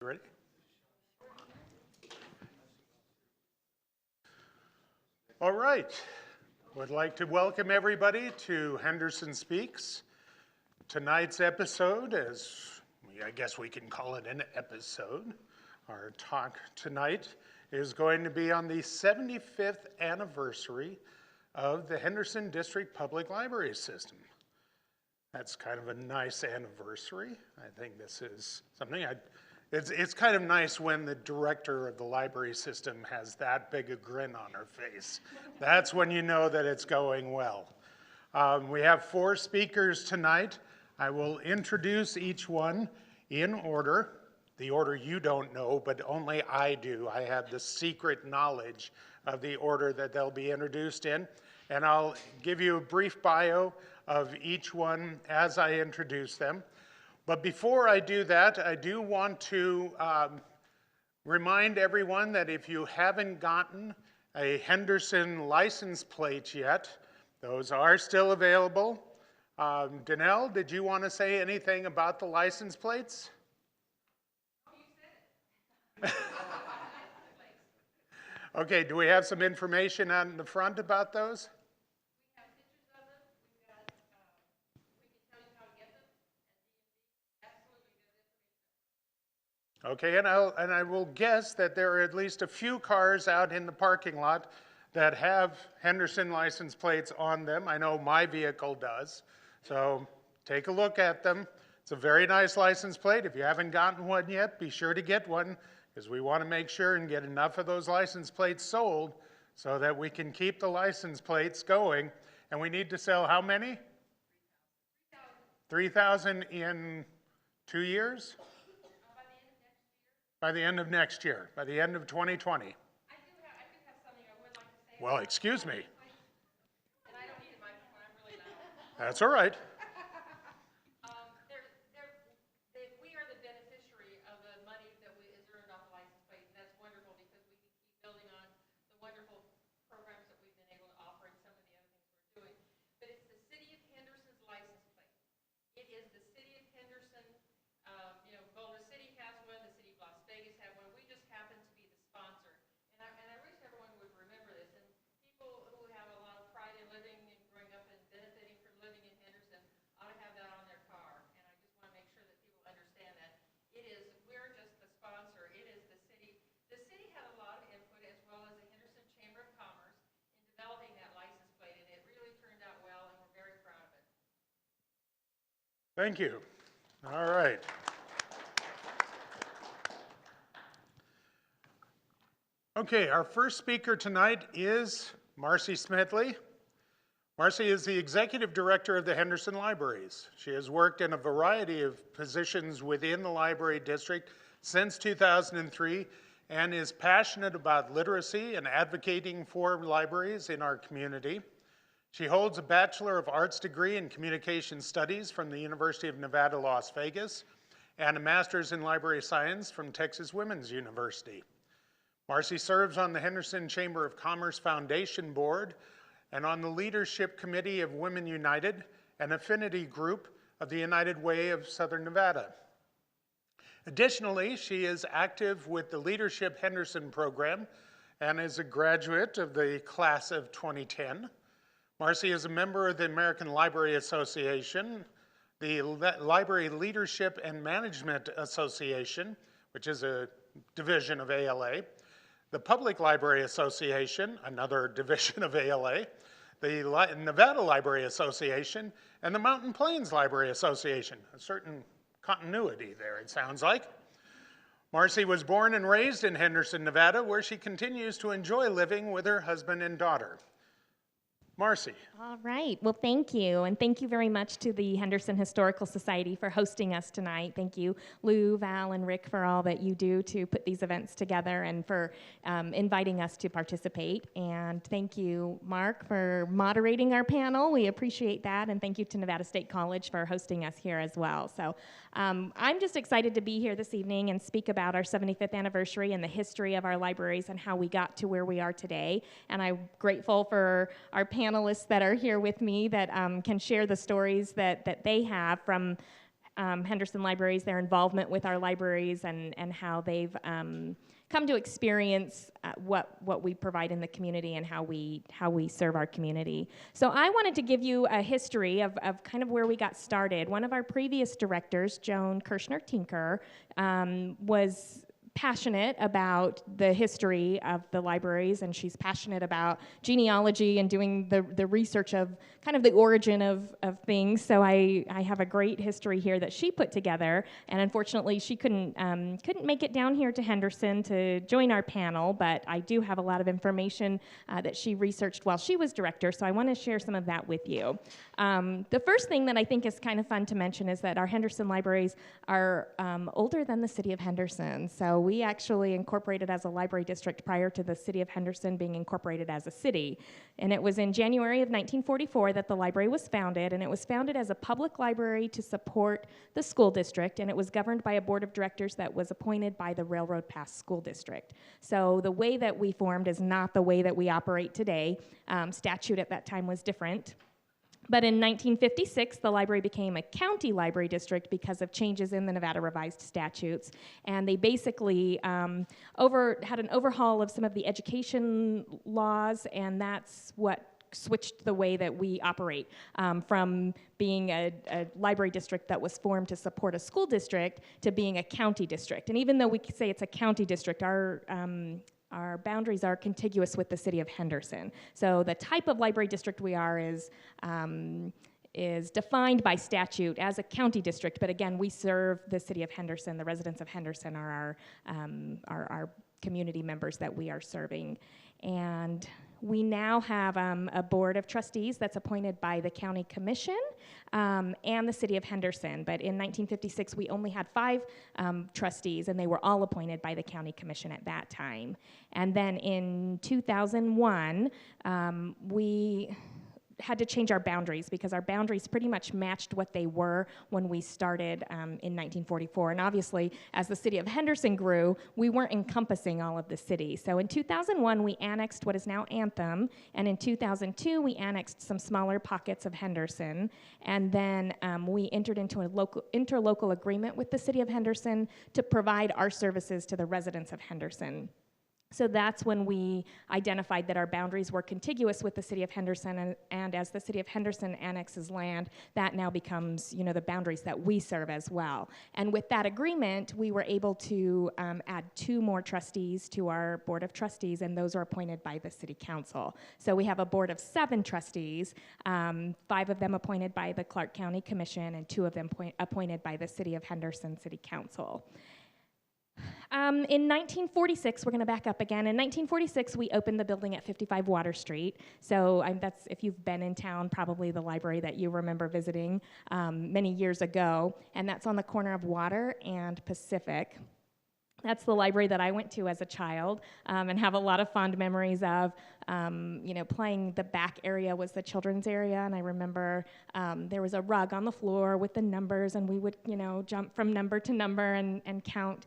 Ready? All right. Would like to welcome everybody to Henderson Speaks. Tonight's episode, I guess we can call it an episode, our talk tonight is going to be on the 75th anniversary of the Henderson District Public Library System. That's kind of a nice anniversary. I think this is something it's kind of nice when the director of the library system has that big a grin on her face. That's when you know that it's going well. We have 4 speakers tonight. I will introduce each one in order. The order you don't know, but only I do. I have the secret knowledge of the order that they'll be introduced in. And I'll give you a brief bio of each one as I introduce them. But before I do that, I do want to remind everyone that if you haven't gotten a Henderson license plate yet, those are still available. Danelle, did you want to say anything about the license plates? Oh, you said it. Okay, do we have some information on the front about those? We have pictures of them. We've got, we can tell you how to get them. Absolutely good information. Okay, and I will guess that there are at least a few cars out in the parking lot that have Henderson license plates on them. I know my vehicle does, so take a look at them. It's a very nice license plate. If you haven't gotten one yet, be sure to get one, because we want to make sure and get enough of those license plates sold so that we can keep the license plates going. And we need to sell how many? 3,000 in 2 years? By the end of next year, by the end of 2020. I do have something I would like to say. Well, excuse me. And I don't need a microphone, I'm really loud. That's all right. We are the beneficiary of the money that is earned off the license plate, and that's wonderful because we can keep building on the wonderful programs that we've been able to offer and some of the other things we're doing. But it's the City of Henderson's license plate. It is the City of Henderson. Boulder City has one, the City of Las Vegas have one. We just happen to be the sponsor. And I wish everyone would remember this. And people who have a lot of pride in living and growing up and benefiting from living in Henderson ought to have that on their car. And I just want to make sure that people understand that. We're just the sponsor. It is the city. The city had a lot of input, as well as the Henderson Chamber of Commerce, in developing that license plate. And it really turned out well, and we're very proud of it. Thank you. All right. Okay, our first speaker tonight is Marcy Smedley. Marcy is the Executive Director of the Henderson Libraries. She has worked in a variety of positions within the library district since 2003 and is passionate about literacy and advocating for libraries in our community. She holds a Bachelor of Arts degree in Communication Studies from the University of Nevada, Las Vegas, and a Master's in Library Science from Texas Women's University. Marcy serves on the Henderson Chamber of Commerce Foundation Board and on the Leadership Committee of Women United, an affinity group of the United Way of Southern Nevada. Additionally, she is active with the Leadership Henderson program and is a graduate of the class of 2010. Marcy is a member of the American Library Association, the Library Leadership and Management Association, which is a division of ALA, the Public Library Association, another division of ALA, the Nevada Library Association, and the Mountain Plains Library Association. A certain continuity there, it sounds like. Marcy was born and raised in Henderson, Nevada, where she continues to enjoy living with her husband and daughter. Marcy. All right. Well, thank you. And thank you very much to the Henderson Historical Society for hosting us tonight. Thank you, Lou, Val, and Rick, for all that you do to put these events together and for inviting us to participate. And thank you, Mark, for moderating our panel. We appreciate that. And thank you to Nevada State College for hosting us here as well. So I'm just excited to be here this evening and speak about our 75th anniversary and the history of our libraries and how we got to where we are today. And I'm grateful for our panelists that are here with me that can share the stories that they have from Henderson Libraries, their involvement with our libraries, and how they've come to experience what we provide in the community and how we serve our community. So I wanted to give you a history of kind of where we got started. One of our previous directors, Joan Kirshner-Tinker, was passionate about the history of the libraries, and she's passionate about genealogy and doing the research of kind of the origin of things. So I have a great history here that she put together, and unfortunately she couldn't make it down here to Henderson to join our panel, but I do have a lot of information that she researched while she was director, so I want to share some of that with you. The first thing that I think is kind of fun to mention is that our Henderson libraries are older than the city of Henderson. So we actually incorporated as a library district prior to the city of Henderson being incorporated as a city. And it was in January of 1944 that the library was founded, and it was founded as a public library to support the school district, and it was governed by a board of directors that was appointed by the Railroad Pass School District. So the way that we formed is not the way that we operate today. Statute at that time was different. But in 1956, the library became a county library district because of changes in the Nevada Revised Statutes. And they basically had an overhaul of some of the education laws, and that's what switched the way that we operate from being a library district that was formed to support a school district to being a county district. And even though we say it's a county district, our boundaries are contiguous with the city of Henderson. So the type of library district we are is defined by statute as a county district, but again, we serve the city of Henderson. The residents of Henderson are our community members that we are serving. And we now have a board of trustees that's appointed by the county commission and the city of Henderson. But in 1956, we only had 5 trustees, and they were all appointed by the county commission at that time. And then in 2001, we had to change our boundaries because our boundaries pretty much matched what they were when we started in 1944. And obviously, as the city of Henderson grew, we weren't encompassing all of the city. So in 2001, we annexed what is now Anthem, and in 2002, we annexed some smaller pockets of Henderson, and then we entered into a interlocal agreement with the city of Henderson to provide our services to the residents of Henderson. So that's when we identified that our boundaries were contiguous with the city of Henderson, and as the city of Henderson annexes land, that now becomes, the boundaries that we serve as well. And with that agreement, we were able to add 2 more trustees to our board of trustees, and those are appointed by the city council. So we have a board of 7 trustees, 5 of them appointed by the Clark County Commission, and 2 of them appointed by the city of Henderson City Council. In 1946, we're going to back up again. In 1946, we opened the building at 55 Water Street. So that's, if you've been in town, probably the library that you remember visiting many years ago. And that's on the corner of Water and Pacific. That's the library that I went to as a child and have a lot of fond memories of. Playing the back area was the children's area, and I remember there was a rug on the floor with the numbers, and we would, jump from number to number and count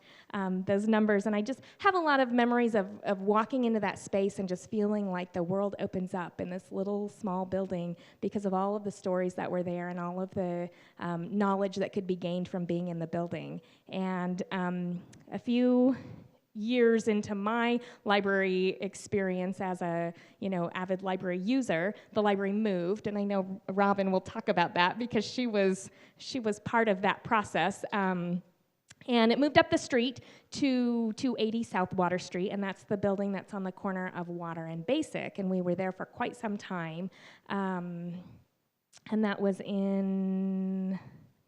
those numbers. And I just have a lot of memories of walking into that space and just feeling like the world opens up in this little small building because of all of the stories that were there and all of the knowledge that could be gained from being in the building. And a few years into my library experience as a avid library user, the library moved, and I know Robin will talk about that because she was part of that process. And it moved up the street to 280 South Water Street, and that's the building that's on the corner of Water and Basic, and we were there for quite some time. And that was in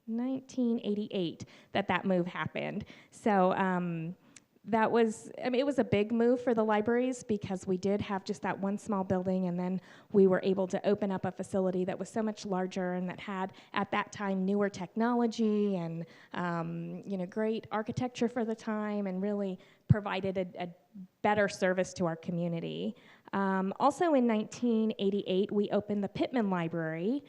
1988 that move happened. So that was, it was a big move for the libraries because we did have just that one small building, and then we were able to open up a facility that was so much larger and that had, at that time, newer technology and great architecture for the time, and really provided a better service to our community. Also in 1988, we opened the Pittman Library,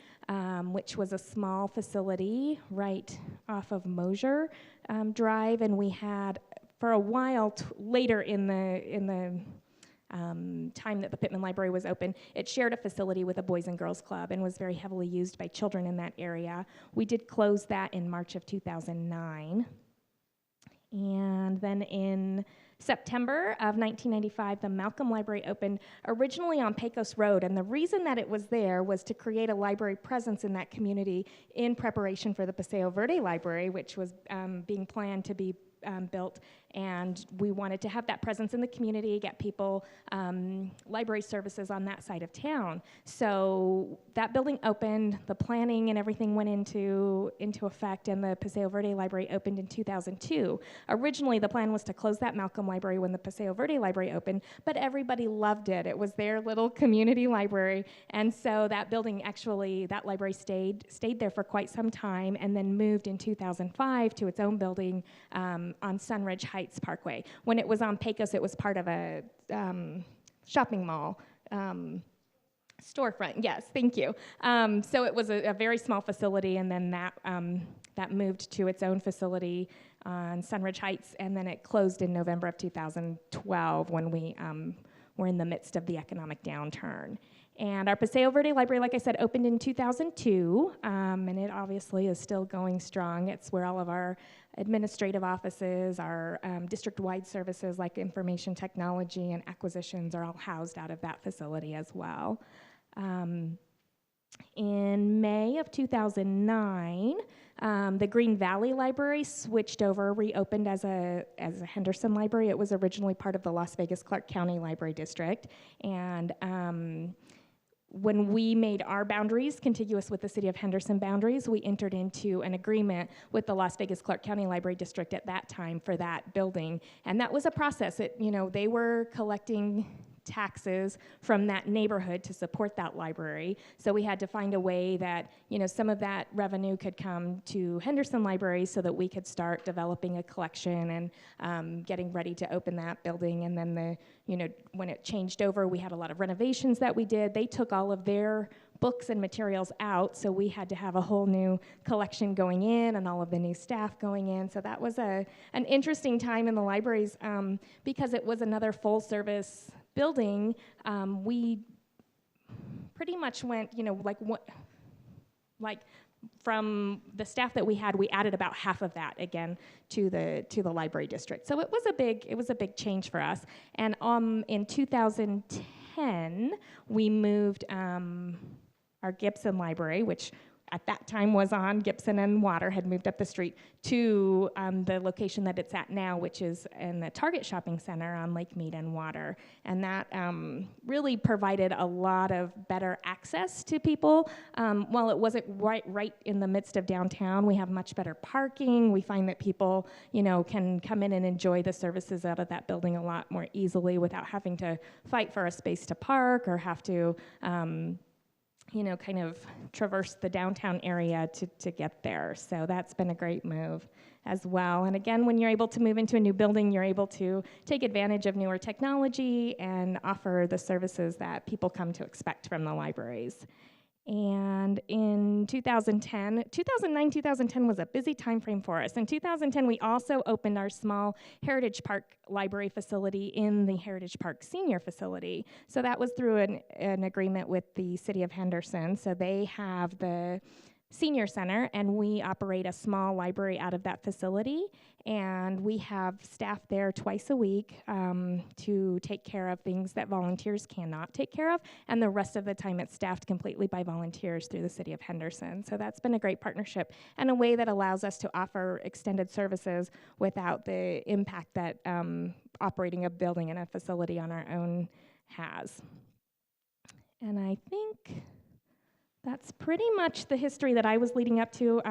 which was a small facility right off of Mosier Drive, and we had, for a while later in the time that the Pittman Library was open. It shared a facility with a Boys and Girls Club and was very heavily used by children in that area. We did close that in March of 2009. And then in September of 1995, the Malcolm Library opened originally on Pecos Road, and the reason that it was there was to create a library presence in that community in preparation for the Paseo Verde Library, which was being planned to be built, and we wanted to have that presence in the community, get people library services on that side of town. So that building opened, the planning and everything went into effect, and the Paseo Verde Library opened in 2002. Originally, the plan was to close that Malcolm Library when the Paseo Verde Library opened, but everybody loved it. It was their little community library, and so that building actually, that library stayed there for quite some time, and then moved in 2005 to its own building on Sunridge Heights Parkway. When it was on Pecos, it was part of a shopping mall storefront. Yes, thank you. So it was a very small facility, and then that moved to its own facility on Sunridge Heights, and then it closed in November of 2012 when we were in the midst of the economic downturn. And our Paseo Verde Library, like I said, opened in 2002, and it obviously is still going strong. It's where all of our administrative offices, our district-wide services like information technology and acquisitions are all housed out of that facility as well. In May of 2009, the Green Valley Library switched over, reopened as a Henderson Library. It was originally part of the Las Vegas Clark County Library District, and when we made our boundaries contiguous with the city of Henderson boundaries, we entered into an agreement with the Las Vegas Clark County Library District at that time for that building. And that was a process. They were collecting taxes from that neighborhood to support that library. So we had to find a way that, some of that revenue could come to Henderson Library so that we could start developing a collection and getting ready to open that building. And then when it changed over, we had a lot of renovations that we did. They took all of their books and materials out, so we had to have a whole new collection going in and all of the new staff going in. So that was an interesting time in the libraries because it was another full-service building. We pretty much went, like from the staff that we had, we added about half of that again to the library district. So it was a big change for us. And in 2010, we moved our Gibson Library, which at that time was on Gibson and Water, had moved up the street to the location that it's at now, which is in the Target Shopping Center on Lake Mead and Water. And that really provided a lot of better access to people. While it wasn't right in the midst of downtown, we have much better parking. We find that people, can come in and enjoy the services out of that building a lot more easily without having to fight for a space to park or have to kind of traverse the downtown area to get there. So that's been a great move as well. And again, when you're able to move into a new building, you're able to take advantage of newer technology and offer the services that people come to expect from the libraries. And in 2009, 2010 was a busy time frame for us. In 2010, we also opened our small Heritage Park library facility in the Heritage Park Senior Facility. So that was through an agreement with the city of Henderson. So they have the senior center, and we operate a small library out of that facility, and we have staff there twice a week to take care of things that volunteers cannot take care of, and the rest of the time it's staffed completely by volunteers through the city of Henderson. So that's been a great partnership and a way that allows us to offer extended services without the impact that operating a building and a facility on our own has. And I think that's pretty much the history that I was leading up to.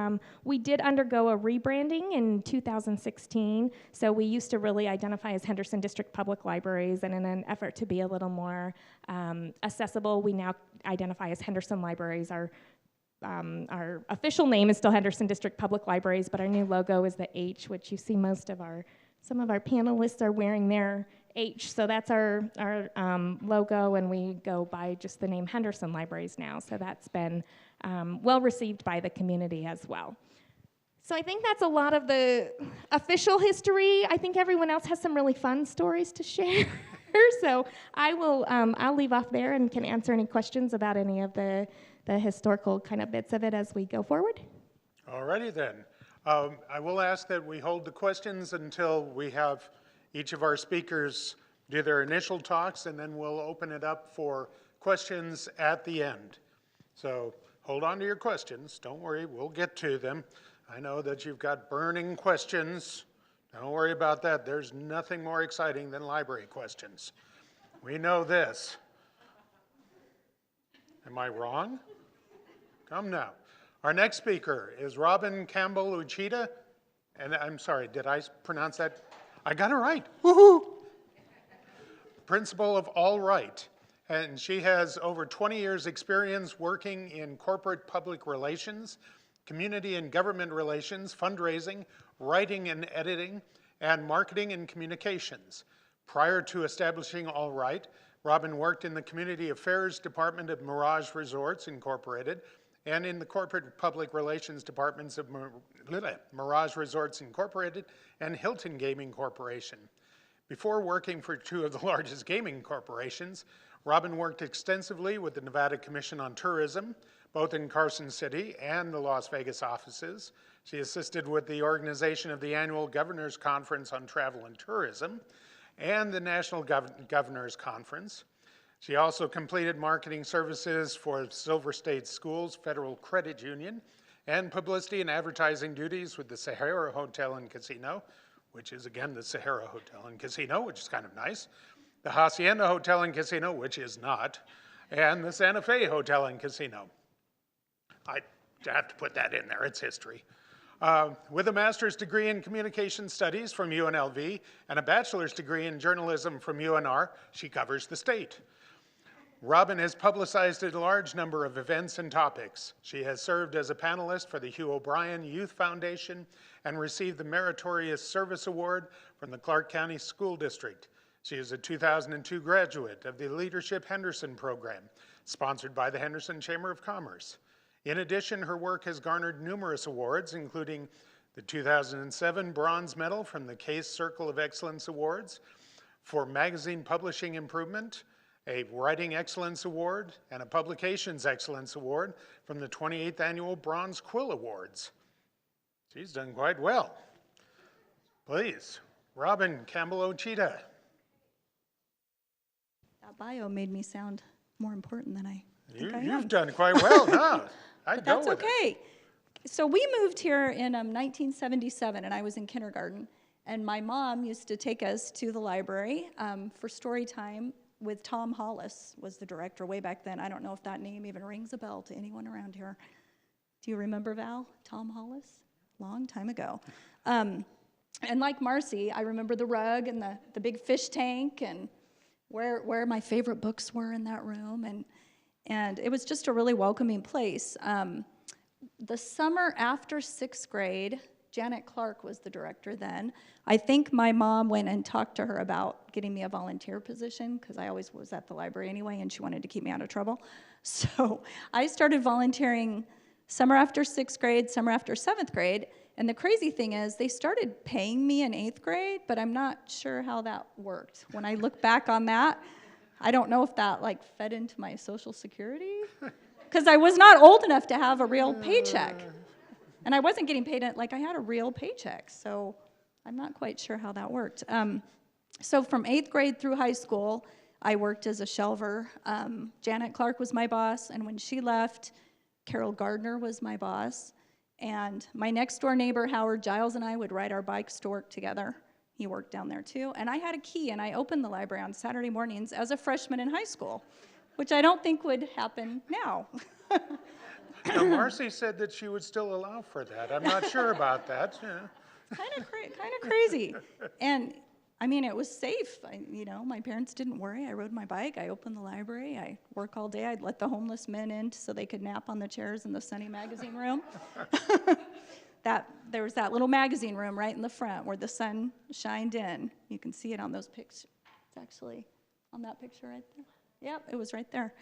We did undergo a rebranding in 2016. So we used to really identify as Henderson District Public Libraries, and in an effort to be a little more accessible, we now identify as Henderson Libraries. Our official name is still Henderson District Public Libraries, but our new logo is the H, which you see some of our panelists are wearing their H, so that's our logo, and we go by just the name Henderson Libraries now. So that's been well received by the community as well. So I think that's a lot of the official history. I think everyone else has some really fun stories to share. So I'll leave off there and can answer any questions about any of the historical kind of bits of it as we go forward. All righty then. I will ask that we hold the questions until we have each of our speakers do their initial talks, and then we'll open it up for questions at the end. So hold on to your questions. Don't worry, we'll get to them. I know that you've got burning questions. Don't worry about that. There's nothing more exciting than library questions. We know this. Am I wrong? Come now. Our next speaker is Robin Campbell Uchida. And I'm sorry, did I pronounce that? I got it right. Woohoo! Principal of All Right. And she has over 20 years experience working in corporate public relations, community and government relations, fundraising, writing and editing, and marketing and communications. Prior to establishing All Right, Robin worked in the Community Affairs Department of Mirage Resorts Incorporated and in the Corporate Public Relations Departments of Mirage Resorts Incorporated and Hilton Gaming Corporation. Before working for two of the largest gaming corporations, Robin worked extensively with the Nevada Commission on Tourism, both in Carson City and the Las Vegas offices. She assisted with the organization of the annual Governor's Conference on Travel and Tourism and the National Governor's Conference. She also completed marketing services for Silver State Schools Federal Credit Union and publicity and advertising duties with the Sahara Hotel and Casino, which is again the Sahara Hotel and Casino, which is kind of nice, the Hacienda Hotel and Casino, which is not, and the Santa Fe Hotel and Casino. I have to put that in there, it's history. With a master's degree in communication studies from UNLV and a bachelor's degree in journalism from UNR, she covers the state. Robin has publicized a large number of events and topics. She has served as a panelist for the Hugh O'Brien Youth Foundation and received the Meritorious Service Award from the Clark County School District. She is a 2002 graduate of the Leadership Henderson Program, sponsored by the Henderson Chamber of Commerce. In addition, her work has garnered numerous awards, including the 2007 Bronze Medal from the Case Circle of Excellence Awards for Magazine Publishing Improvement, a Writing Excellence Award, and a Publications Excellence Award from the 28th Annual Bronze Quill Awards. She's done quite well. Please, Robin Campbell Uchida. That bio made me sound more important than I think I am. You've done quite well. No, I'd go That's with it. okay. So we moved here in 1977, and I was in kindergarten. And my mom used to take us to the library for story time with Tom Hollis was the director way back then. I don't know if that name even rings a bell to anyone around here. Do you remember, Val? Tom Hollis? Long time ago. And like Marcy, I remember the rug and the big fish tank and where my favorite books were in that room. And it was just a really welcoming place. The summer after 6th grade, Janet Clark was the director then. I think my mom went and talked to her about getting me a volunteer position because I always was at the library anyway and she wanted to keep me out of trouble. So I started volunteering summer after 6th grade, summer after 7th grade. And the crazy thing is they started paying me in 8th grade, but I'm not sure how that worked. When I look back on that, I don't know if that like fed into my Social Security because I was not old enough to have a real paycheck. And I wasn't getting paid, like I had a real paycheck, so I'm not quite sure how that worked. So from 8th grade through high school, I worked as a shelver. Janet Clark was my boss, and when she left, Carol Gardner was my boss. And my next door neighbor, Howard Giles, and I would ride our bikes to work together. He worked down there too. And I had a key, and I opened the library on Saturday mornings as a freshman in high school, which I don't think would happen now. Now, Marcy said that she would still allow for that. I'm not sure about that. Yeah. Kind of crazy. And I mean, it was safe. My parents didn't worry. I rode my bike. I opened the library. I work all day. I'd let the homeless men in so they could nap on the chairs in the Sunny magazine room. There was that little magazine room right in the front where the sun shined in. You can see it on those pictures. It's actually on that picture right there. Yep, it was right there.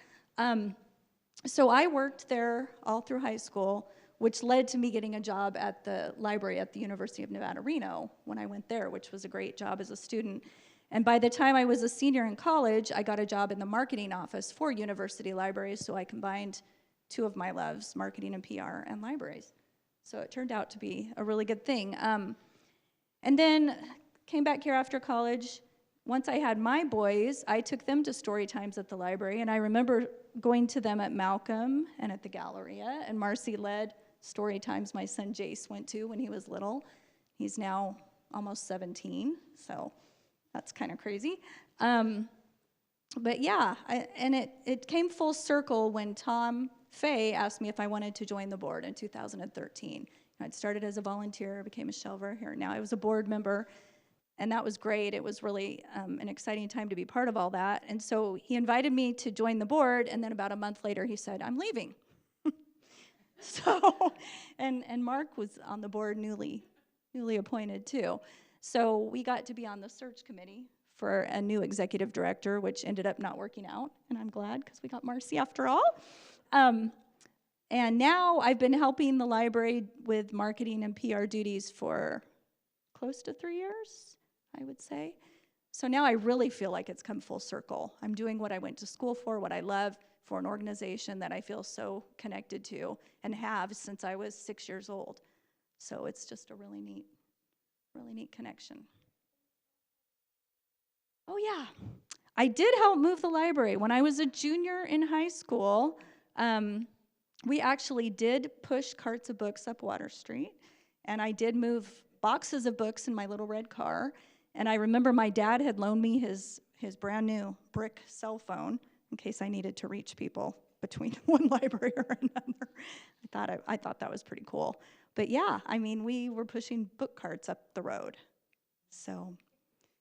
So I worked there all through high school, which led to me getting a job at the library at the University of Nevada, Reno when I went there, which was a great job as a student. And by the time I was a senior in college, I got a job in the marketing office for university libraries, so I combined two of my loves, marketing and PR and libraries. So it turned out to be a really good thing. And then came back here after college. Once I had my boys, I took them to story times at the library, and I remember going to them at Malcolm and at the Galleria, and Marcy led story times my son Jace went to when he was little. He's now almost 17, so that's kind of crazy. But yeah, it came full circle when Tom Fay asked me if I wanted to join the board in 2013. I'd started as a volunteer, became a shelver here. Now I was a board member, and that was great. It was really an exciting time to be part of all that. And so he invited me to join the board, and then about a month later he said, I'm leaving. So, and Mark was on the board, newly appointed too. So we got to be on the search committee for a new executive director, which ended up not working out, and I'm glad because we got Marcy after all. And now I've been helping the library with marketing and PR duties for close to 3 years, I would say. So now I really feel like it's come full circle. I'm doing what I went to school for, what I love, for an organization that I feel so connected to and have since I was 6 years old. So it's just a really neat connection. Oh yeah, I did help move the library. When I was a junior in high school, we actually did push carts of books up Water Street, and I did move boxes of books in my little red car. And I remember my dad had loaned me his brand new brick cell phone in case I needed to reach people between one library or another. I thought that was pretty cool. But yeah, I mean, we were pushing book carts up the road. So,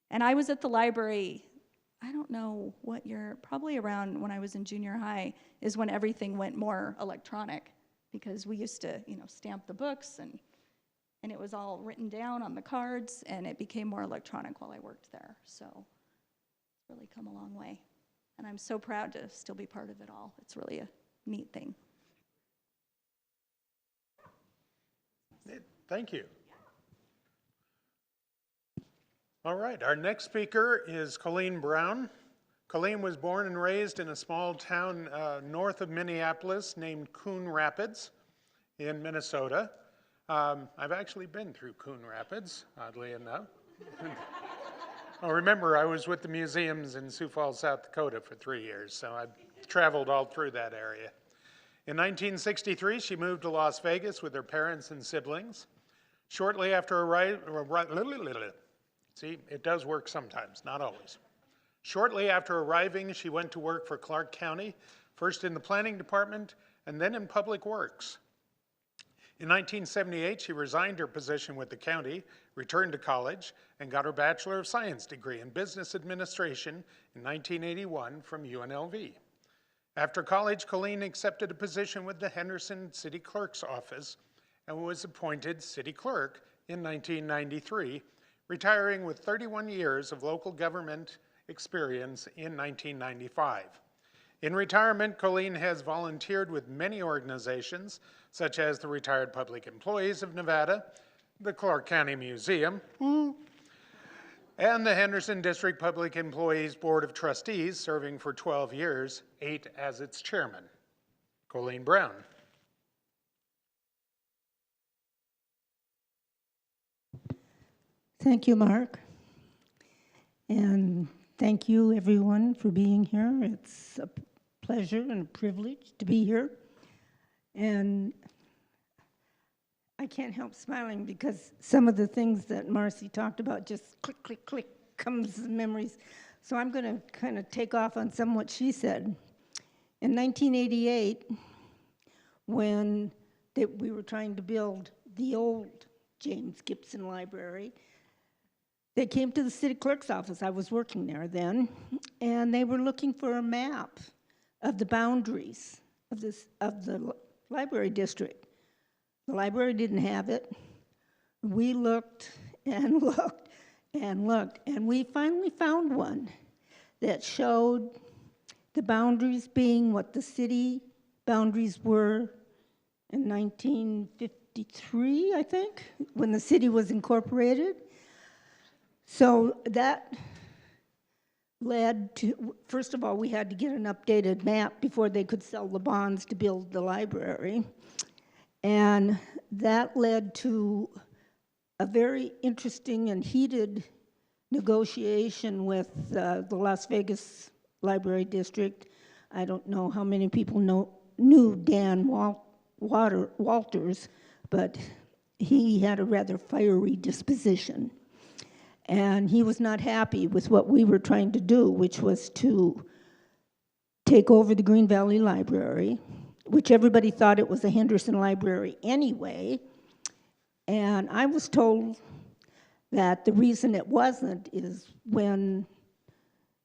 and I was at the library, I don't know what year, probably around when I was in junior high is when everything went more electronic, because we used to, stamp the books and it was all written down on the cards, and it became more electronic while I worked there. So it's really come a long way. And I'm so proud to still be part of it all. It's really a neat thing. Thank you. All right, our next speaker is Colleen Brown. Colleen was born and raised in a small town north of Minneapolis named Coon Rapids in Minnesota. I've actually been through Coon Rapids, oddly enough. Well, remember, I was with the museums in Sioux Falls, South Dakota for 3 years, so I traveled all through that area. In 1963, she moved to Las Vegas with her parents and siblings. Shortly after see, it does work sometimes, not always. Shortly after arriving, she went to work for Clark County, first in the planning department and then in public works. In 1978, she resigned her position with the county, returned to college, and got her Bachelor of Science degree in Business Administration in 1981 from UNLV. After college, Colleen accepted a position with the Henderson City Clerk's Office and was appointed City Clerk in 1993, retiring with 31 years of local government experience in 1995. In retirement, Colleen has volunteered with many organizations, such as the Retired Public Employees of Nevada, the Clark County Museum, and the Henderson District Public Employees Board of Trustees, serving for 12 years, 8 as its chairman. Colleen Brown. Thank you, Mark. And thank you, everyone, for being here. It's a pleasure and a privilege to be here. And I can't help smiling because some of the things that Marcy talked about just click, click, click comes memories. So I'm going to kind of take off on some what she said. In 1988, when we were trying to build the old James Gibson Library, they came to the city clerk's office. I was working there then, and they were looking for a map of the boundaries of the library district. The library didn't have it. We looked and looked and looked, and we finally found one that showed the boundaries being what the city boundaries were in 1953, I think, when the city was incorporated. So that led to, first of all, we had to get an updated map before they could sell the bonds to build the library. And that led to a very interesting and heated negotiation with the Las Vegas Library District. I don't know how many people knew Dan Walters, but he had a rather fiery disposition. And he was not happy with what we were trying to do, which was to take over the Green Valley Library, which everybody thought it was a Henderson Library anyway. And I was told that the reason it wasn't is when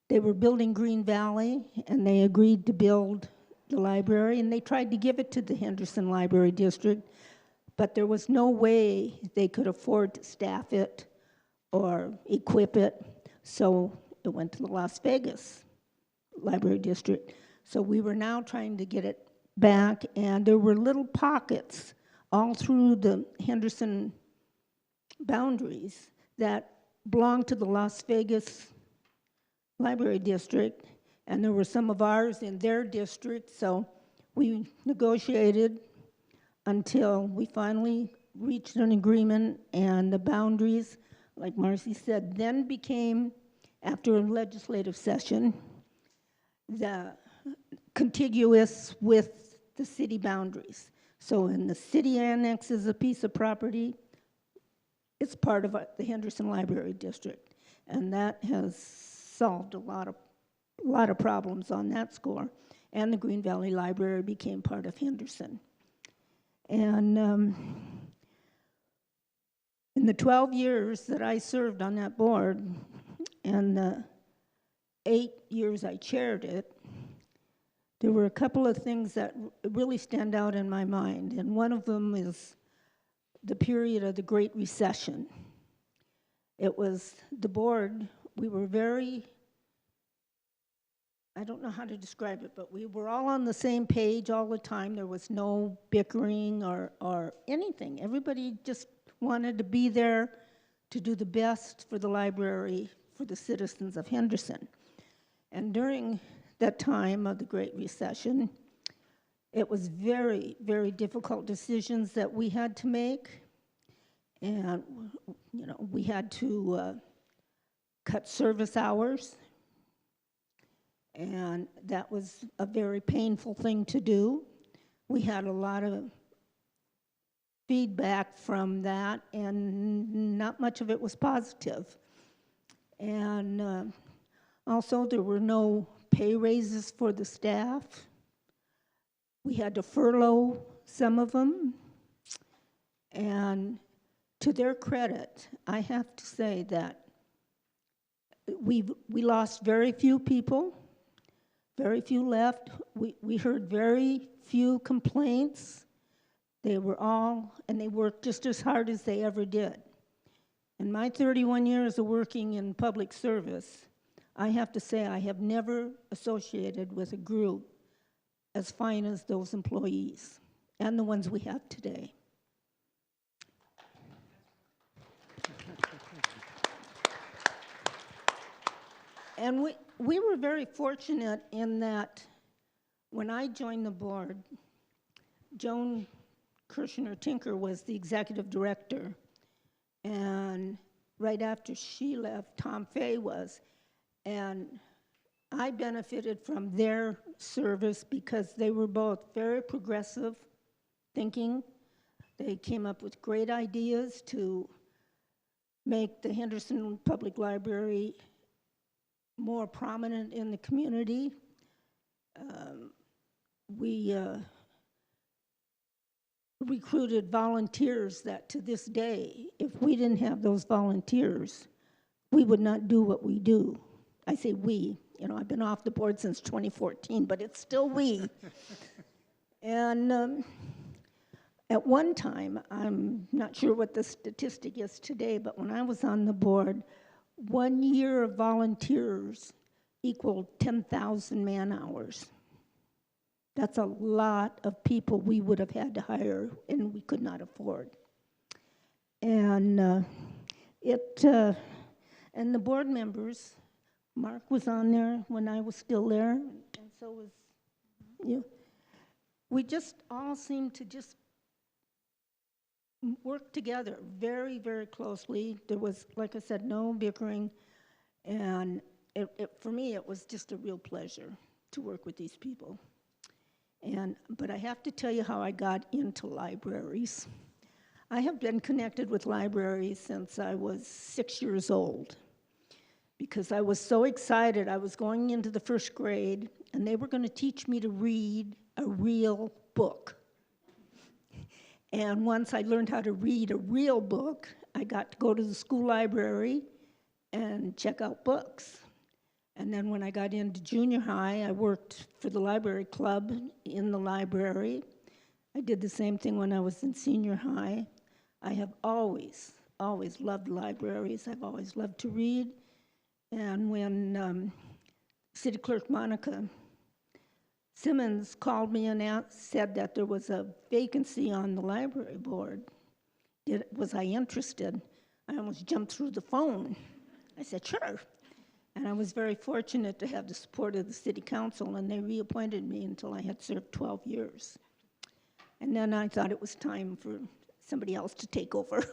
they were building Green Valley and they agreed to build the library, and they tried to give it to the Henderson Library District, but there was no way they could afford to staff it or equip it, so it went to the Las Vegas Library District. So we were now trying to get it back, and there were little pockets all through the Henderson boundaries that belonged to the Las Vegas Library District, and there were some of ours in their district, so we negotiated until we finally reached an agreement, and the boundaries, like Marcy said, then became, after a legislative session, the contiguous with the city boundaries. So when the city annexes a piece of property, it's part of the Henderson Library District, and that has solved a lot of problems on that score. And the Green Valley Library became part of Henderson. And in the 12 years that I served on that board, and the 8 years I chaired it, there were a couple of things that really stand out in my mind, and one of them is the period of the Great Recession. It was the board, we were very, I don't know how to describe it, but we were all on the same page all the time. There was no bickering or anything. Everybody just wanted to be there to do the best for the library, for the citizens of Henderson. And during that time of the Great Recession, it was very, very difficult decisions that we had to make. And, you know, we had to cut service hours. And that was a very painful thing to do. We had a lot of feedback from that, and not much of it was positive. And also, there were no pay raises for the staff. We had to furlough some of them. And to their credit, I have to say that we lost very few people. Very few left. We heard very few complaints. They were all, and they worked just as hard as they ever did. In my 31 years of working in public service, I have to say I have never associated with a group as fine as those employees and the ones we have today. And we were very fortunate in that when I joined the board, Joan Kirshner-Tinker was the executive director. And right after she left, Tom Fay was. And I benefited from their service because they were both very progressive thinking. They came up with great ideas to make the Henderson Public Library more prominent in the community. We recruited volunteers that to this day, if we didn't have those volunteers, we would not do what we do. I say we, you know, I've been off the board since 2014, but it's still we. And at one time, I'm not sure what the statistic is today, but when I was on the board, 1 year of volunteers equaled 10,000 man-hours. That's a lot of people we would have had to hire and we could not afford. And and the board members Mark was on there when I was still there, and so was you. We just all seemed to just work together very, very closely. There was, like I said, no bickering, and for me, it was just a real pleasure to work with these people. But I have to tell you how I got into libraries. I have been connected with libraries since I was 6 years old, because I was so excited. I was going into the first grade, and they were going to teach me to read a real book. And once I learned how to read a real book, I got to go to the school library and check out books. And then when I got into junior high, I worked for the library club in the library. I did the same thing when I was in senior high. I have always loved libraries. I've always loved to read. And when City Clerk Monica Simmons called me and said that there was a vacancy on the library board, was I interested? I almost jumped through the phone. I said, sure. And I was very fortunate to have the support of the city council, and they reappointed me until I had served 12 years. And then I thought it was time for somebody else to take over.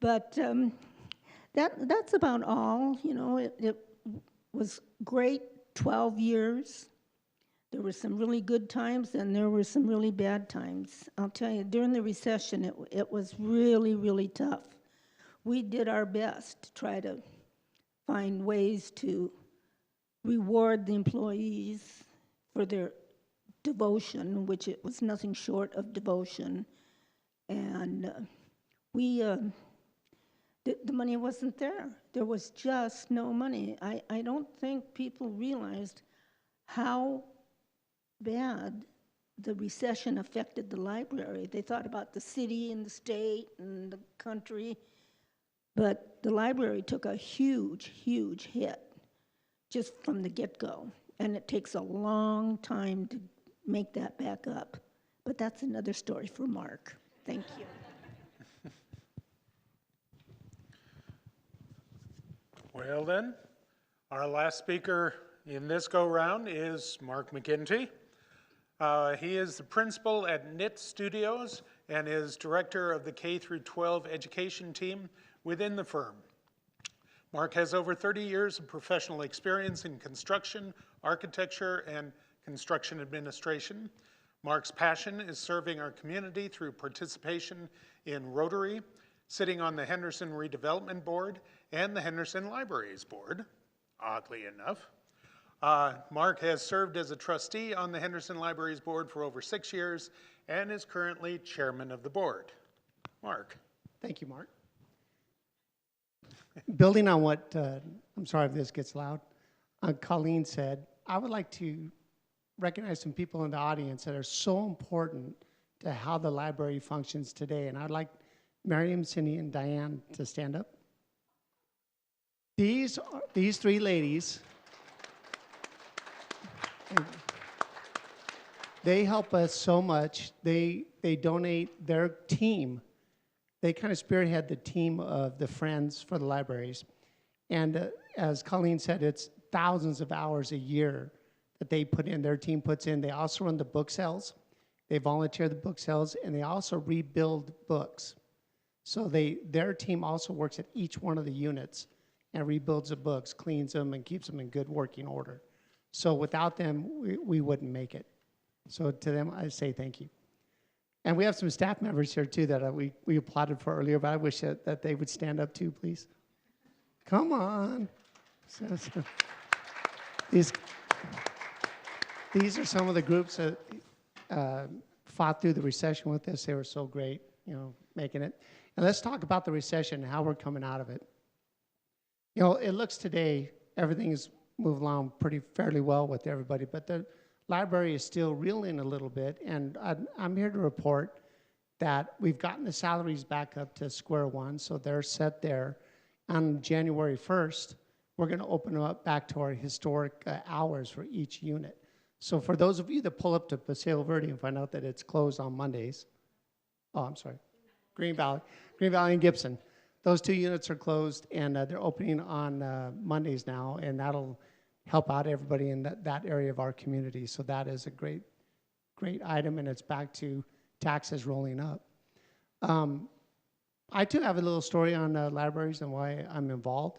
But that's about all. You know, it was great 12 years. There were some really good times, and there were some really bad times. I'll tell you, during the recession, it was really, really tough. We did our best to try to find ways to reward the employees for their devotion, which it was nothing short of devotion. And the money wasn't there. There was just no money. I don't think people realized how bad the recession affected the library. They thought about the city and the state and the country, but the library took a huge, huge hit just from the get-go, and it takes a long time to make that back up. But that's another story for Mark. Thank you. Well then, our last speaker in this go-round is Marc McGinty. He is the principal at Knit Studios and is director of the K-12 education team within the firm. Marc has over 30 years of professional experience in construction, architecture, and construction administration. Marc's passion is serving our community through participation in Rotary, sitting on the Henderson Redevelopment Board and the Henderson Libraries Board, oddly enough. Marc has served as a trustee on the Henderson Libraries Board for over 6 years and is currently chairman of the board. Marc. Thank you, Mark. Building on what, I'm sorry if this gets loud, Colleen said, I would like to recognize some people in the audience that are so important to how the library functions today. And I'd like Miriam, Cindy, and Diane to stand up. These three ladies, they help us so much. They donate their team. They kind of spearhead the team of the Friends for the Libraries. And as Colleen said, it's thousands of hours a year that they put in, their team puts in. They also run the book sales. They volunteer the book sales, and they also rebuild books. So their team also works at each one of the units and rebuilds the books, cleans them, and keeps them in good working order. So without them, we wouldn't make it. So to them, I say thank you. And we have some staff members here, too, that we applauded for earlier, but I wish that they would stand up, too, please. Come on. These are some of the groups that fought through the recession with us. They were so great, making it. And let's talk about the recession and how we're coming out of it. It looks today, everything is moving along fairly well with everybody, but the library is still reeling a little bit, and I'm here to report that we've gotten the salaries back up to square one, so they're set there. On January 1st, we're going to open them up back to our historic hours for each unit. So for those of you that pull up to Paseo Verde and find out that it's closed on Mondays, Green Valley and Gibson. those 2 units are closed, and they're opening on Mondays now, and that'll help out everybody in that area of our community. So that is a great item, and it's back to taxes rolling up. I too have a little story on libraries and why I'm involved.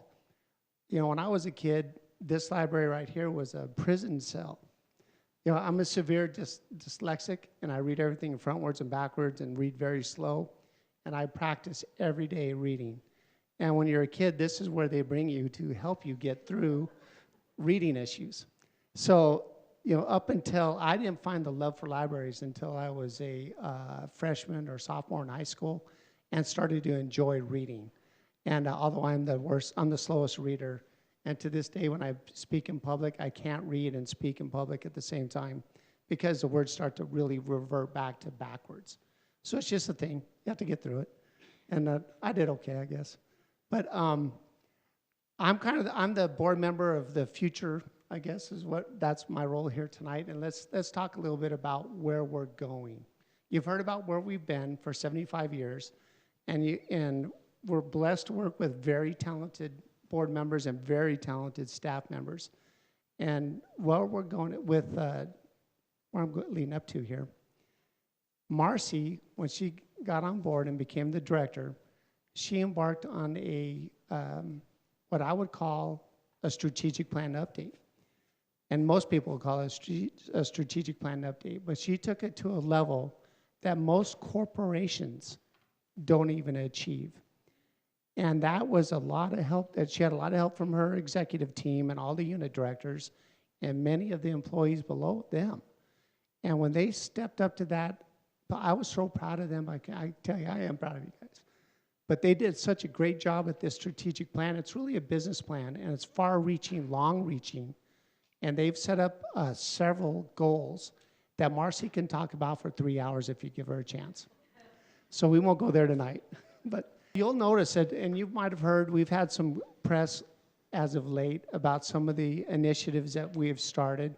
When I was a kid, this library right here was a prison cell. I'm a severe dyslexic, and I read everything frontwards and backwards and read very slow, and I practice every day reading. And when you're a kid, this is where they bring you to help you get through reading issues. So, up until, I didn't find the love for libraries until I was a freshman or sophomore in high school and started to enjoy reading. And although I'm the slowest reader. And to this day, when I speak in public, I can't read and speak in public at the same time because the words start to really revert back to backwards. So it's just a thing. You have to get through it. And I did okay, I guess. But I'm the board member of the future, I guess, that's my role here tonight. And let's talk a little bit about where we're going. You've heard about where we've been for 75 years, and we're blessed to work with very talented board members and very talented staff members. And where we're going with, where I'm leading up to here, Marcy, when she got on board and became the director, she embarked on what I would call a strategic plan update. And most people would call it a strategic plan update, but she took it to a level that most corporations don't even achieve. And that was a lot of help, that she had a lot of help from her executive team and all the unit directors and many of the employees below them. And when they stepped up to that, I was so proud of them. I tell you, I am proud of you guys. But they did such a great job at this strategic plan. It's really a business plan, and it's far-reaching, long-reaching. And they've set up several goals that Marcy can talk about for 3 hours if you give her a chance. So we won't go there tonight. But you'll notice that, and you might have heard, we've had some press as of late about some of the initiatives that we have started,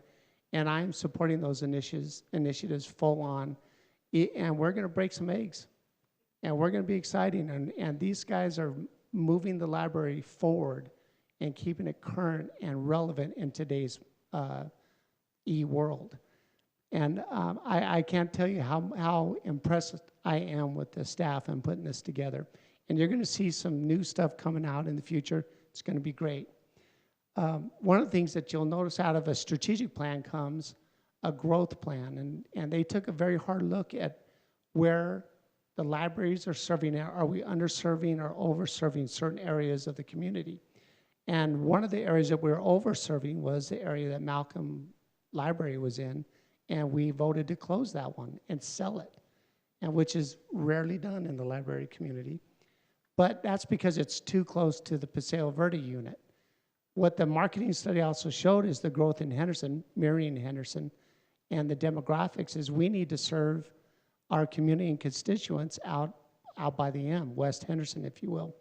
and I'm supporting those initiatives full on, and we're going to break some eggs, and we're going to be exciting, and these guys are moving the library forward and keeping it current and relevant in today's e-world. And I can't tell you how impressed I am with the staff and putting this together. And you're going to see some new stuff coming out in the future. It's going to be great. One of the things that you'll notice out of a strategic plan comes a growth plan. And they took a very hard look at where the libraries are serving. Are we underserving or overserving certain areas of the community? And one of the areas that we were overserving was the area that Malcolm Library was in. And we voted to close that one and sell it, and which is rarely done in the library community. But that's because it's too close to the Paseo Verde unit. What the marketing study also showed is the growth in Henderson, mirroring Henderson, and the demographics is we need to serve our community and constituents out by the M, West Henderson, if you will.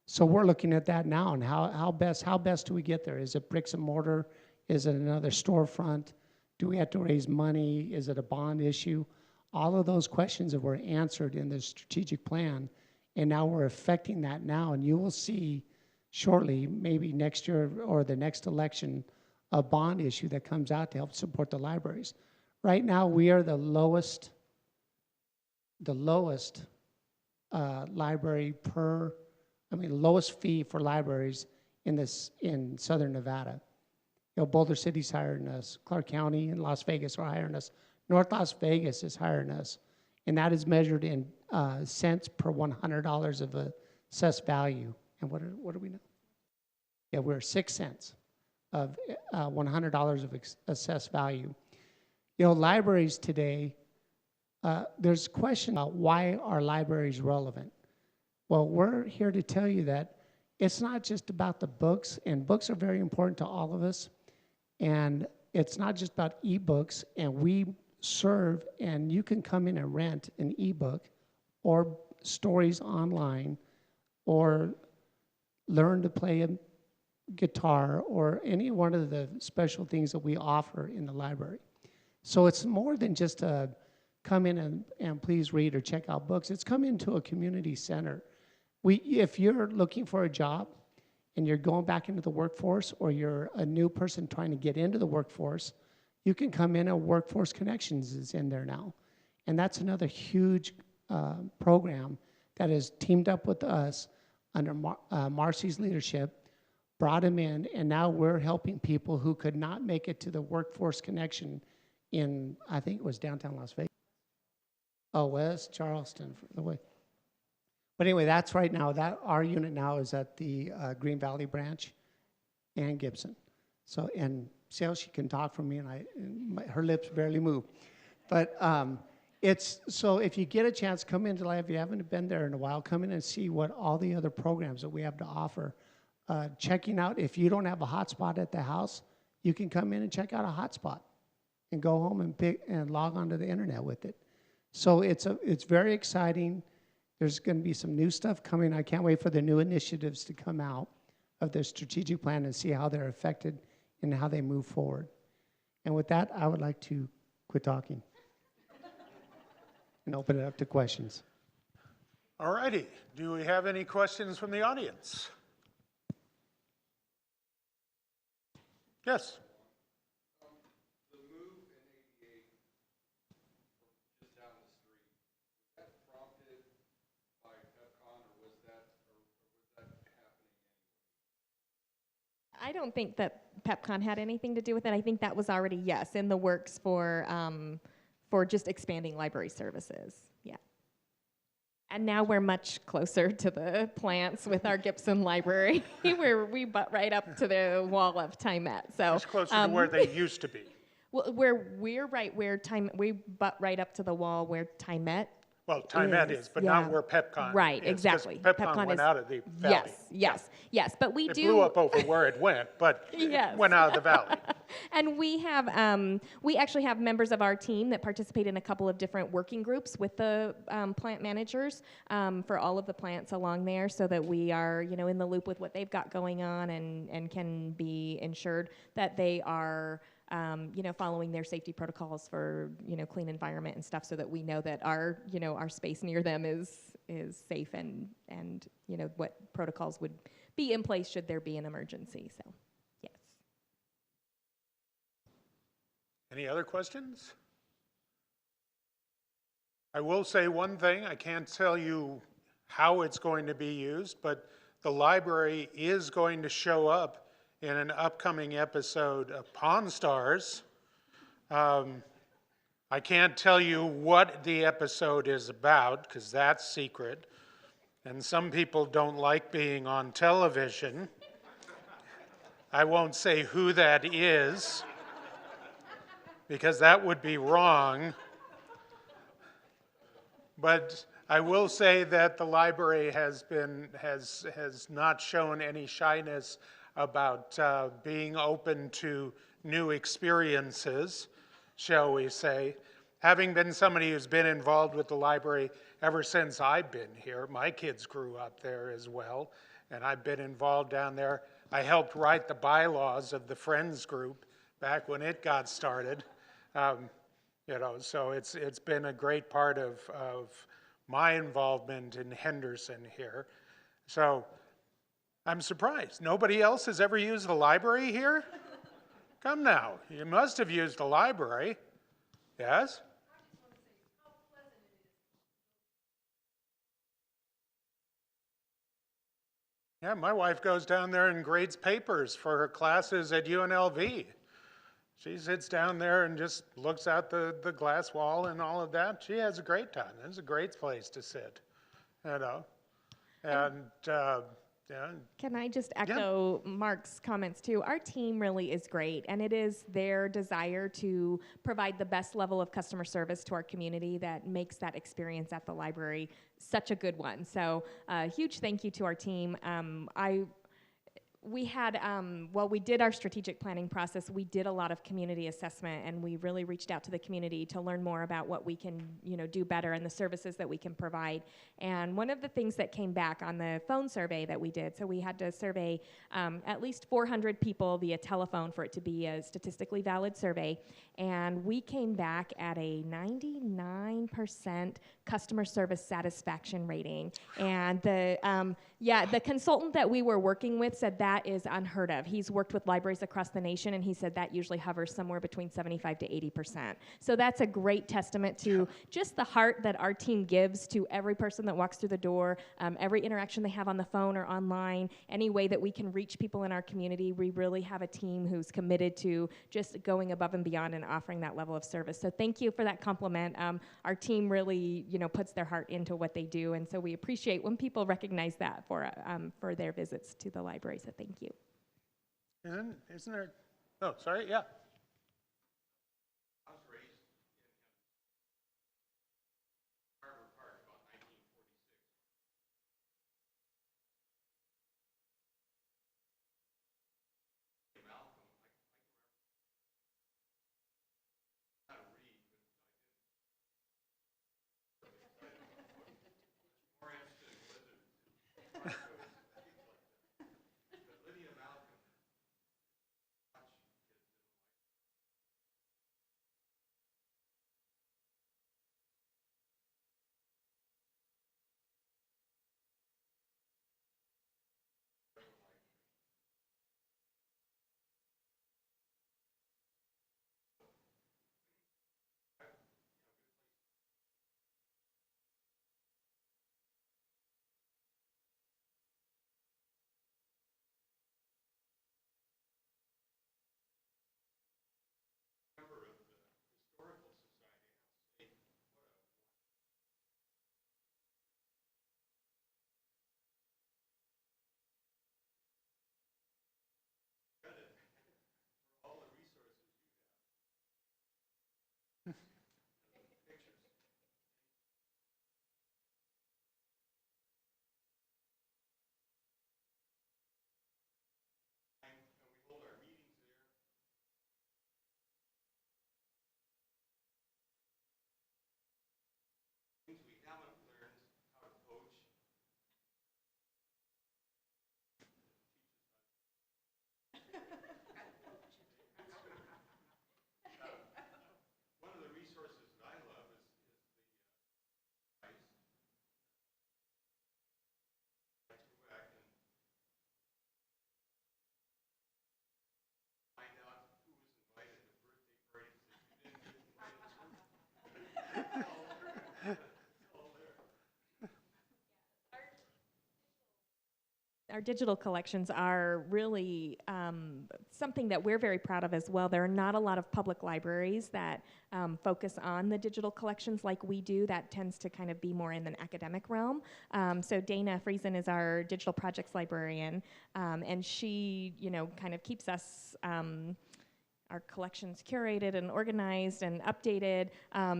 So we're looking at that now, and how best do we get there? Is it bricks and mortar? Is it another storefront? Do we have to raise money? Is it a bond issue? All of those questions that were answered in the strategic plan, and now we're affecting that now, and you will see shortly, maybe next year or the next election, a bond issue that comes out to help support the libraries. Right now, we are the lowest library lowest fee for libraries in Southern Nevada. Boulder City's hiring us. Clark County and Las Vegas are hiring us. North Las Vegas is hiring us. And that is measured in cents per $100 of assessed value. And what do we know? Yeah, we're 6 cents of $100 of assessed value. Libraries today, there's a question about why are libraries relevant? Well, we're here to tell you that it's not just about the books, and books are very important to all of us. And it's not just about e-books, and we serve, and you can come in and rent an e-book or stories online or learn to play a guitar or any one of the special things that we offer in the library. So it's more than just come in and please read or check out books. It's come into a community center if you're looking for a job and you're going back into the workforce, or you're a new person trying to get into the workforce, you can come in, and Workforce Connections is in there now. And that's another huge program that has teamed up with us under Marcy's leadership, brought them in, and now we're helping people who could not make it to the Workforce Connection in, I think it was downtown Las Vegas. Oh, West Charleston, the way. But anyway, that's right now. That our unit now is at the Green Valley branch and Gibson. So, and see how she can talk from me, and her lips barely move. But it's, so if you get a chance, come into live. If you haven't been there in a while, come in and see what all the other programs that we have to offer. Checking out, if you don't have a hotspot at the house, you can come in and check out a hotspot and go home and log onto the internet with it. So it's very exciting. There's going to be some new stuff coming. I can't wait for the new initiatives to come out of the strategic plan and see how they're affected and how they move forward. And with that, I would like to quit talking and open it up to questions. All righty. Do we have any questions from the audience? Yes. The move in '88 just down the street, was that prompted by PepCon, or was that happening anyway? I don't think that PepCon had anything to do with it. I think that was already, yes, in the works for just expanding library services. Yeah. And now we're much closer to the plants with our Gibson Library, where we butt right up to the wall of Timette. So It's closer to where they used to be. well, we're right where we butt right up to the wall where Timette. Well, Timette is, but not where PepCon Right, is, 'cause exactly. PepCon went out of the valley. Yes, but we It do. blew up over where it went, but Yes. it went out of the valley. And we actually have members of our team that participate in a couple of different working groups with the plant managers for all of the plants along there, so that we are, in the loop with what they've got going on, and can be ensured that they are, following their safety protocols for, clean environment and stuff, so that we know that our space near them is safe, and what protocols would be in place should there be an emergency. So, yes. Any other questions? I will say one thing. I can't tell you how it's going to be used, but the library is going to show up in an upcoming episode of Pawn Stars. I can't tell you what the episode is about, because that's secret. And some people don't like being on television. I won't say who that is, because that would be wrong. But I will say that the library has not shown any shyness about being open to new experiences, shall we say. Having been somebody who's been involved with the library ever since I've been here, my kids grew up there as well, and I've been involved down there. I helped write the bylaws of the Friends group back when it got started. So it's been a great part of my involvement in Henderson here. So I'm surprised. Nobody else has ever used the library here? Come now, you must have used the library. Yes? Yeah, my wife goes down there and grades papers for her classes at UNLV. She sits down there and just looks out the glass wall and all of that. She has a great time. It's a great place to sit, And Can I just echo Mark's comments too? Our team really is great, and it is their desire to provide the best level of customer service to our community that makes that experience at the library such a good one. So huge thank you to our team. We had, well, we did our strategic planning process. We did a lot of community assessment, and we really reached out to the community to learn more about what we can, do better and the services that we can provide. And one of the things that came back on the phone survey that we did, so we had to survey at least 400 people via telephone for it to be a statistically valid survey, and we came back at a 99% customer service satisfaction rating. And the consultant that we were working with said that is unheard of. He's worked with libraries across the nation, and he said that usually hovers somewhere between 75 to 80%. So that's a great testament to just the heart that our team gives to every person that walks through the door, every interaction they have on the phone or online, any way that we can reach people in our community. We really have a team who's committed to just going above and beyond and offering that level of service. So thank you for that compliment. Our team really, puts their heart into what they do, and so we appreciate when people recognize that for their visits to the library. So thank you. And isn't there, oh, sorry, yeah. I was raised in Harbor Park about 1946. Malcolm, I can remember how to read, but I didn't. More interested in lizards and barcodes and things like that. But Lydia Malcolm, much kids didn't like. Member of the Historical Society, I have to say, what a credit for all the resources you have. Pictures. And we hold our meetings there. Things we haven't learned how to coach. One of the resources that I love is the ice. I like to go back and find out who was invited to birthday parties that you didn't get invited to. It's all there. Our digital collections are really something that we're very proud of as well. There are not a lot of public libraries that focus on the digital collections like we do. That tends to kind of be more in an academic realm. So Dana Friesen is our digital projects librarian, and she, kind of keeps us our collections curated and organized and updated.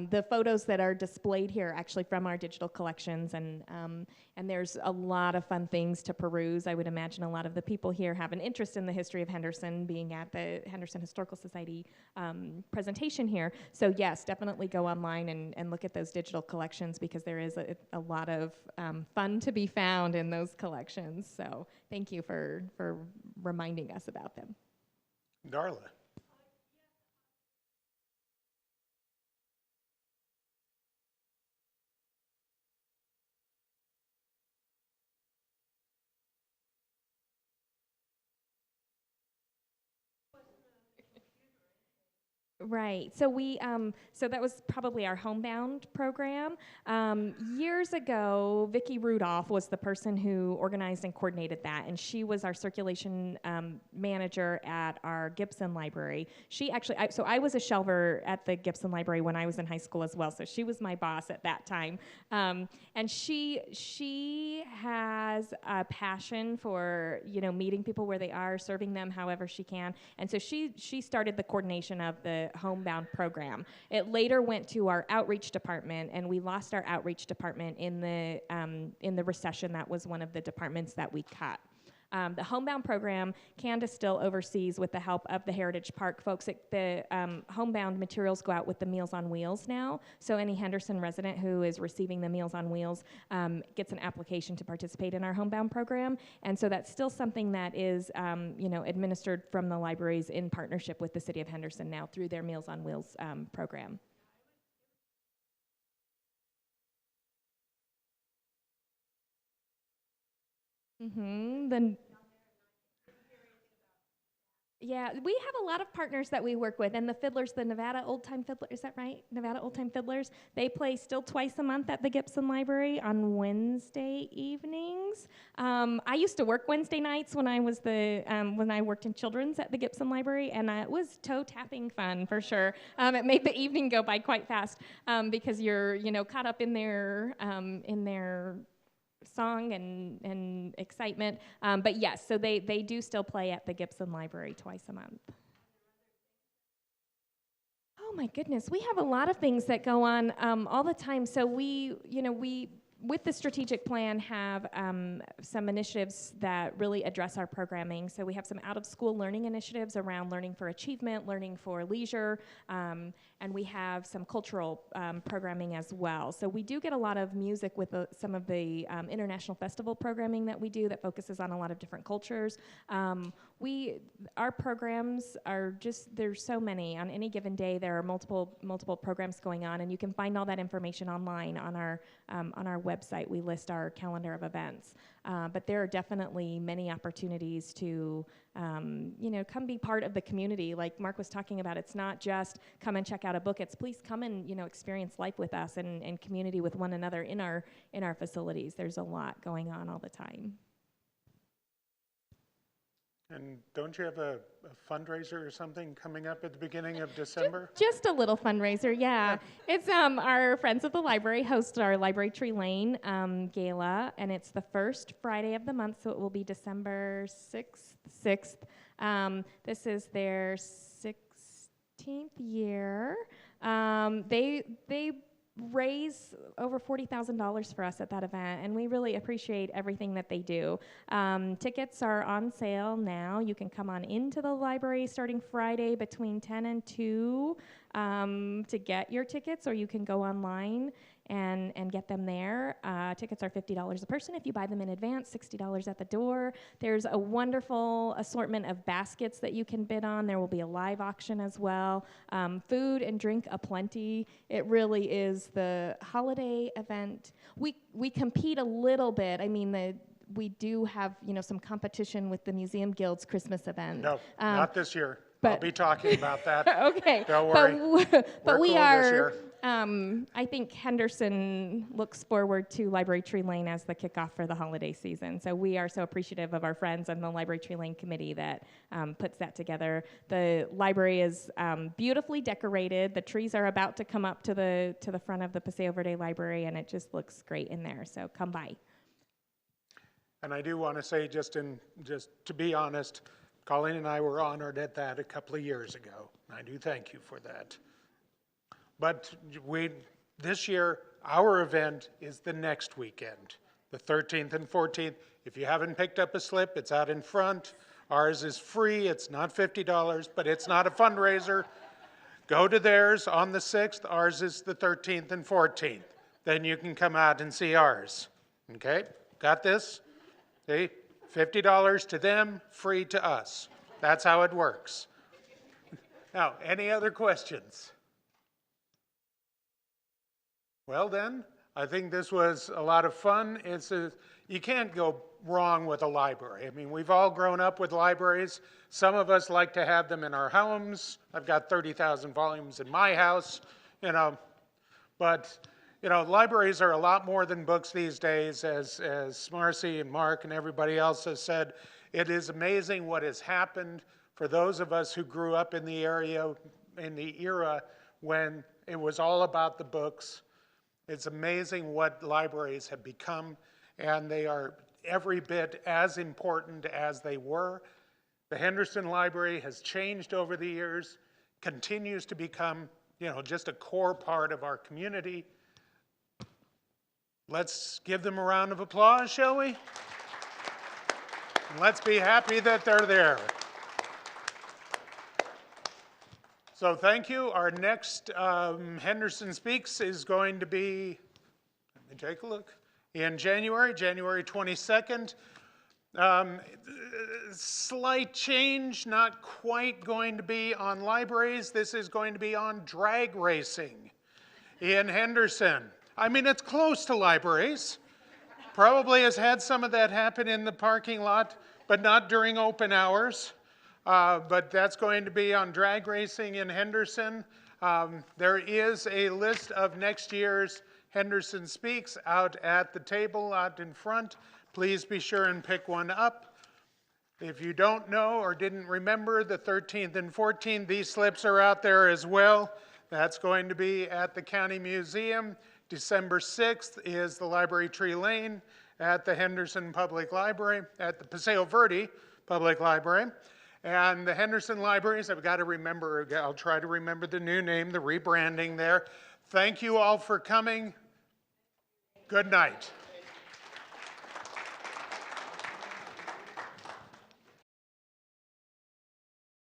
The photos that are displayed here are actually from our digital collections, and there's a lot of fun things to peruse. I would imagine a lot of the people here have an interest in the history of Henderson, being at the Henderson Historical Society presentation here. So yes, definitely go online and look at those digital collections, because there is a lot of fun to be found in those collections. So thank you for reminding us about them. Darla. Right. So so that was probably our Homebound program. Years ago, Vicki Rudolph was the person who organized and coordinated that, and she was our circulation manager at our Gibson Library. She actually, so I was a shelver at the Gibson Library when I was in high school as well, so she was my boss at that time. And she has a passion for, meeting people where they are, serving them however she can, and so she started the coordination of the Homebound program. It later went to our outreach department, and we lost our outreach department in the recession. That was one of the departments that we cut. The Homebound Program, Candace still oversees with the help of the Heritage Park folks. The Homebound materials go out with the Meals on Wheels now, so any Henderson resident who is receiving the Meals on Wheels gets an application to participate in our Homebound Program, and so that's still something that is administered from the libraries in partnership with the City of Henderson now through their Meals on Wheels program. Yeah, we have a lot of partners that we work with, and the Fiddlers, the Nevada Oldtime Fiddlers, is that right? Nevada Oldtime Fiddlers, they play still twice a month at the Gibson Library on Wednesday evenings. I used to work Wednesday nights when I was when I worked in children's at the Gibson Library, and it was toe tapping fun for sure. It made the evening go by quite fast because you're caught up in their song and excitement. But yes, so they do still play at the Gibson Library twice a month. Oh my goodness, we have a lot of things that go on all the time. So we with the strategic plan have some initiatives that really address our programming. So we have some out-of-school learning initiatives around learning for achievement, learning for leisure, and we have some cultural programming as well. So we do get a lot of music with some of the international festival programming that we do that focuses on a lot of different cultures. Our programs are there's so many. On any given day, there are multiple programs going on, and you can find all that information online on our website. We list our calendar of events. But there are definitely many opportunities to come be part of the community. Like Mark was talking about, it's not just come and check out a book. It's please come and experience life with us and community with one another in our facilities. There's a lot going on all the time. And don't you have a fundraiser or something coming up at the beginning of December? Just a little fundraiser, yeah. It's our Friends of the Library host our Library Tree Lane gala, and it's the first Friday of the month, so it will be December 6th. This is their 16th year. They raise over $40,000 for us at that event, and we really appreciate everything that they do. Tickets are on sale now. You can come on into the library starting Friday between 10 and 2 to get your tickets, or you can go online and get them there. Tickets are $50 a person if you buy them in advance, $60 at the door. There's a wonderful assortment of baskets that you can bid on. There will be a live auction as well. Food and drink aplenty. It really is the holiday event. We compete a little bit. I mean, we do have some competition with the Museum Guild's Christmas event. No, not this year. I'll be talking about that. Okay. Don't worry. But we cool are, this year. I think Henderson looks forward to Library Tree Lane as the kickoff for the holiday season. So we are so appreciative of our friends and the Library Tree Lane committee that puts that together. The library is beautifully decorated. The trees are about to come up to the front of the Paseo Verde Library, and it just looks great in there. So come by. And I do want to say, just to be honest, Colleen and I were honored at that a couple of years ago. I do thank you for that. But this year, our event is the next weekend, the 13th and 14th. If you haven't picked up a slip, it's out in front. Ours is free. It's not $50, but it's not a fundraiser. Go to theirs on the 6th. Ours is the 13th and 14th. Then you can come out and see ours. Okay? Got this? See? $50 to them, free to us. That's how it works. Now, any other questions? Well then, I think this was a lot of fun. You can't go wrong with a library. I mean, we've all grown up with libraries. Some of us like to have them in our homes. I've got 30,000 volumes in my house, but libraries are a lot more than books these days, as Marcy and Mark and everybody else has said. It is amazing what has happened for those of us who grew up in the era when it was all about the books. It's amazing what libraries have become, and they are every bit as important as they were. The Henderson Library has changed over the years, continues to become, just a core part of our community. Let's give them a round of applause, shall we? And let's be happy that they're there. So thank you. Our next Henderson Speaks is going to be, let me take a look, in January 22nd. Slight change, not quite going to be on libraries. This is going to be on drag racing in Henderson. I mean, it's close to libraries. Probably has had some of that happen in the parking lot, but not during open hours. But that's going to be on drag racing in Henderson. There is a list of next year's Henderson Speaks out at the table out in front. Please be sure and pick one up. If you don't know or didn't remember, the 13th and 14th, these slips are out there as well. That's going to be at the County Museum. December 6th is the Library Tree Lane at the Henderson Public Library, at the Paseo Verde Public Library. And the Henderson Libraries, I've got to remember, I'll try to remember the new name, the rebranding there. Thank you all for coming. Good night.